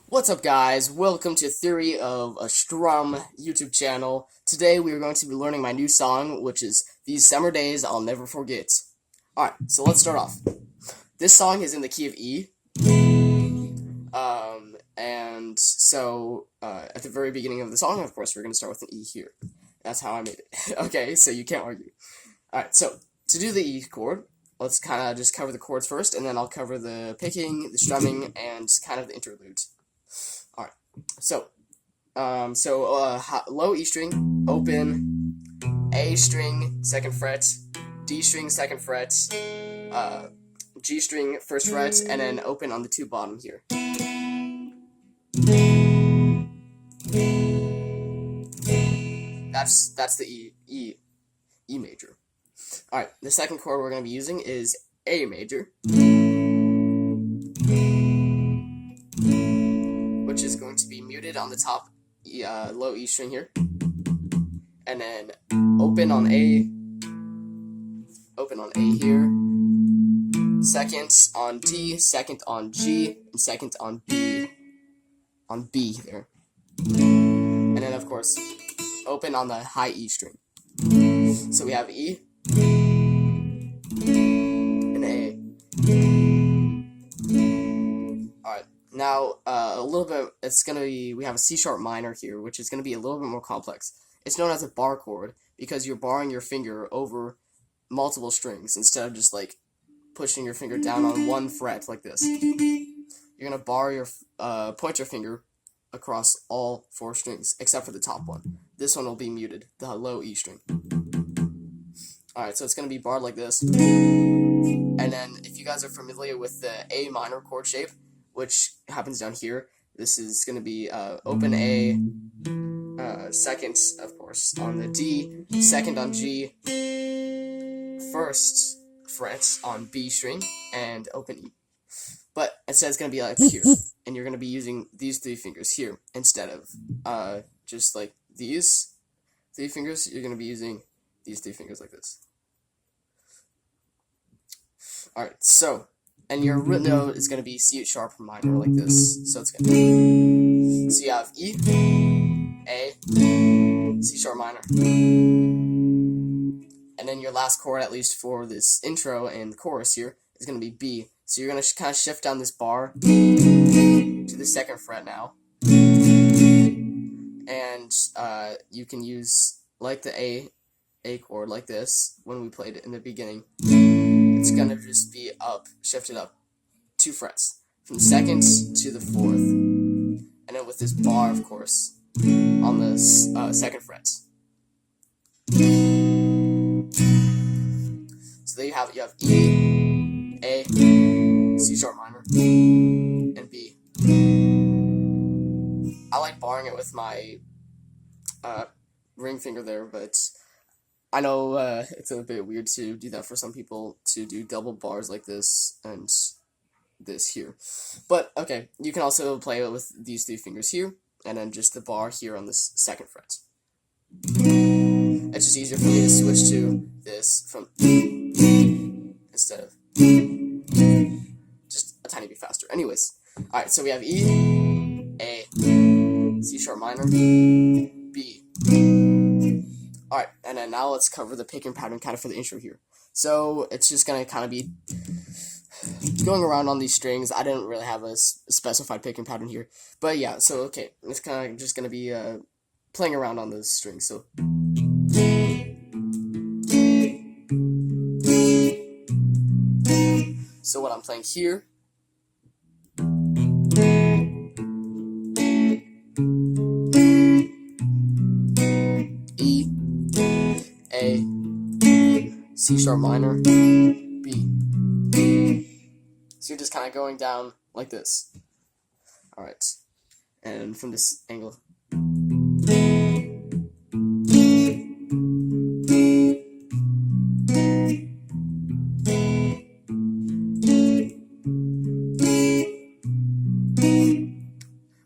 What's up, guys? Welcome to Theory of a Strum YouTube channel. Today we are going to be learning my new song, which is These Summer Days I'll Never Forget. Alright, so let's start off. This song is in the key of E. At the very beginning of the song, of course, we're going to start with an E here. That's how I made it. Okay, so you can't argue. Alright, so to do the E chord, let's kind of just cover the chords first, and then I'll cover the picking, the strumming, and kind of the interludes. Alright, so, low E string, open, A string, 2nd fret, D string, 2nd fret, G string, 1st fret, and then open on the 2 bottom here. That's the E major. Alright, the second chord we're going to be using is A major, which is going to be muted on the top low E string here, and then open on A here, 2nd on D, 2nd on G, and 2nd on B there, and then of course open on the high E string. So we have E and A. Alright, now a little bit, we have a C sharp minor here, which is going to be a little bit more complex. It's known as a bar chord because you're barring your finger over multiple strings instead of just like pushing your finger down on one fret like this. You're going to bar your point your finger across all 4 strings except for the top one. This one will be muted, the low E string. Alright, so it's going to be barred like this. And then if you guys are familiar with the A minor chord shape, which happens down here, this is going to be open A, 2nd, of course, on the D, 2nd on G, 1st fret on B string, and open E. But instead it's going to be like here, and you're going to be using these 3 fingers here instead of just like these 3 fingers. You're going to be using these 3 fingers like this. Alright, so, and your root note is going to be C sharp minor like this. So it's going to be, so you have E, A, C sharp minor, and then your last chord, at least for this intro and the chorus here, is going to be B. So you're going to kind of shift down this bar to the 2nd fret now, and you can use like the A chord like this when we played it in the beginning. It's going to just be shifted up 2 frets, from the 2nd to the 4th, and then with this bar, of course, on the 2nd fret. So there you have E, A, C sharp minor, and B. I like barring it with my ring finger there, but I know it's a bit weird to do that for some people, to do double bars like this and this here. But okay, you can also play it with these 3 fingers here, and then just the bar here on this 2nd fret. It's just easier for me to switch to this from instead of just a tiny bit faster. Anyways, alright, so we have E, A, C sharp minor, B. Alright, and then now let's cover the picking pattern kind of for the intro here. So it's just going to kind of be going around on these strings. I didn't really have a specified picking pattern here. But yeah, so okay, it's kind of just going to be playing around on those strings. So what I'm playing here, E, A, C sharp minor, B. So you're just kind of going down like this. Alright, and from this angle.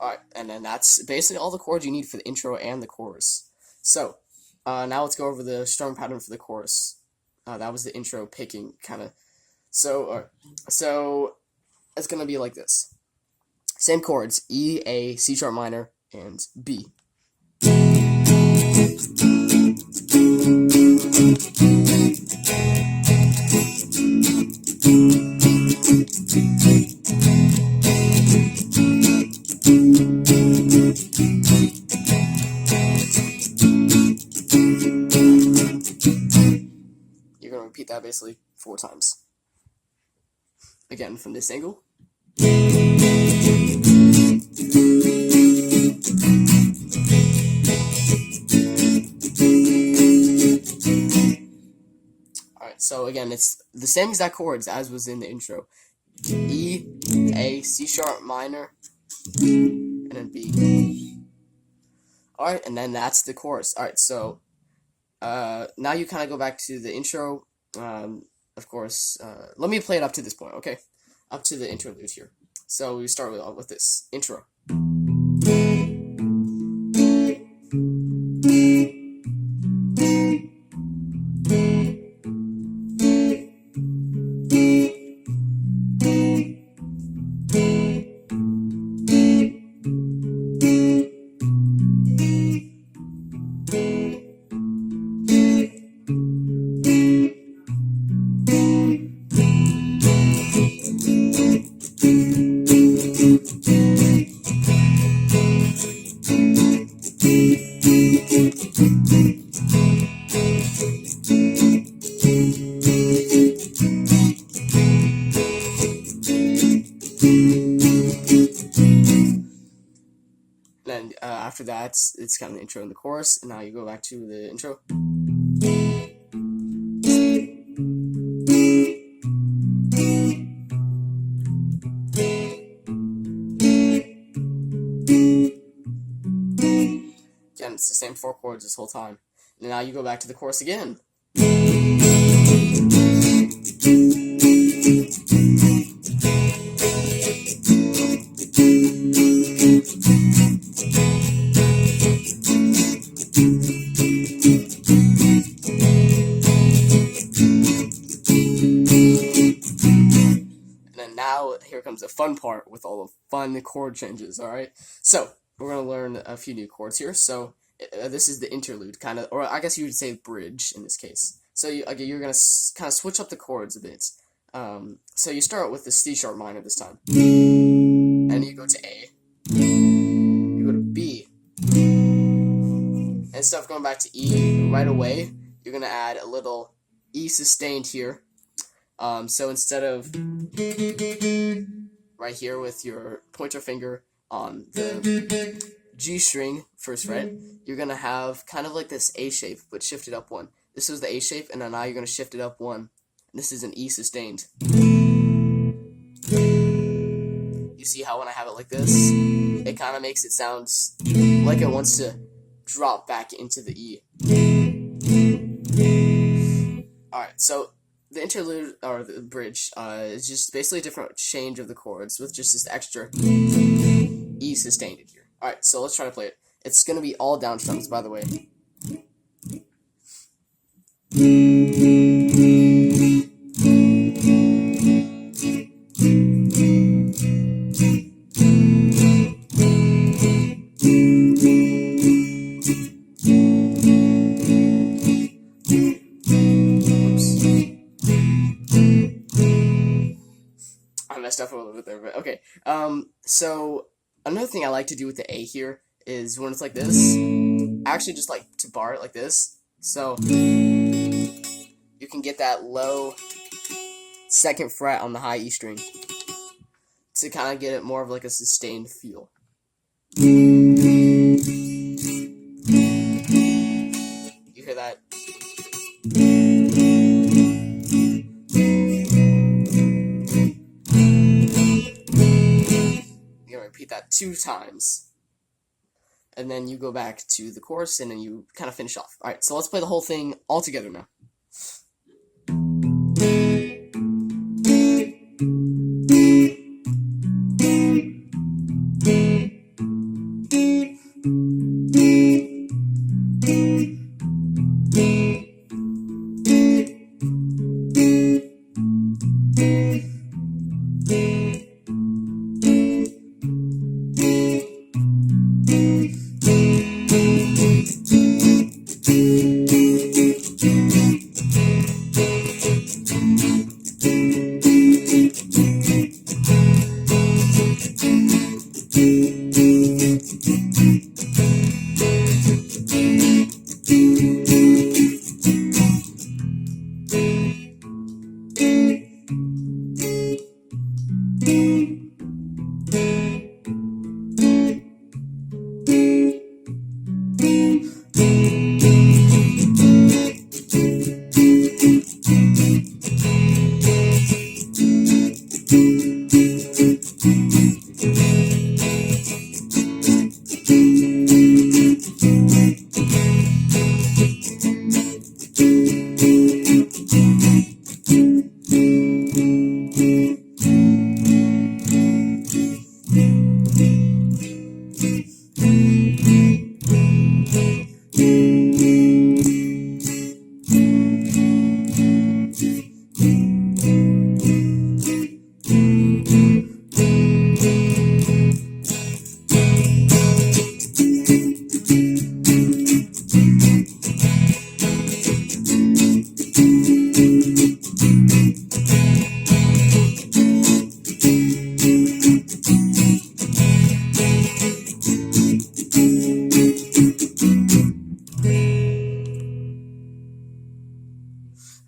Alright, and then that's basically all the chords you need for the intro and the chorus. So, now let's go over the strumming pattern for the chorus. That was the intro picking kind of. So it's gonna be like this. Same chords, E, A, C sharp minor, and B. You're going to repeat that basically 4 times. Again, from this angle. Alright, so again, it's the same exact chords as was in the intro. E, A, C sharp minor, and then B. Alright, and then that's the chorus. Alright, so now you kind of go back to the intro. Of course, let me play it up to this point, okay? Up to the interlude here. So we start with this intro. Then after that, it's kind of the intro and the chorus, and now you go back to the intro. Again, it's the same 4 chords this whole time. And now you go back to the chorus again. Now, here comes the fun part with all the fun chord changes, alright? So, we're going to learn a few new chords here. So, this is the interlude, kind of, or I guess you would say bridge in this case. So, you're going to kind of switch up the chords a bit. So, you start with the C sharp minor this time. And you go to A. You go to B. And instead of going back to E right away, you're going to add a little E sustained here. So instead of right here with your pointer finger on the G string, first fret, you're going to have kind of like this A shape, but shifted up 1. This is the A shape, and then now you're going to shift it up 1. This is an E sustained. You see how when I have it like this, it kind of makes it sound like it wants to drop back into the E. Alright, so the interlude, or the bridge, is just basically a different change of the chords with just this extra E sustained in here. Alright, so let's try to play it. It's going to be all down strums, by the way. Messed up a little bit there, but okay. So another thing I like to do with the A here is when it's like this, I actually just like to bar it like this, so you can get that low 2nd fret on the high E string to kind of get it more of like a sustained feel. You hear that? Repeat that 2 times, and then you go back to the chorus, and then you kind of finish off. Alright, so let's play the whole thing all together now.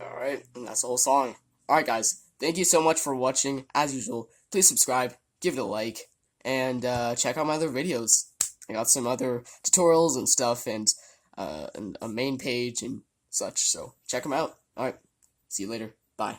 Alright, and that's the whole song. Alright, guys, thank you so much for watching. As usual, please subscribe, give it a like, and check out my other videos. I got some other tutorials and stuff, and a main page and such, so check them out. Alright, see you later. Bye.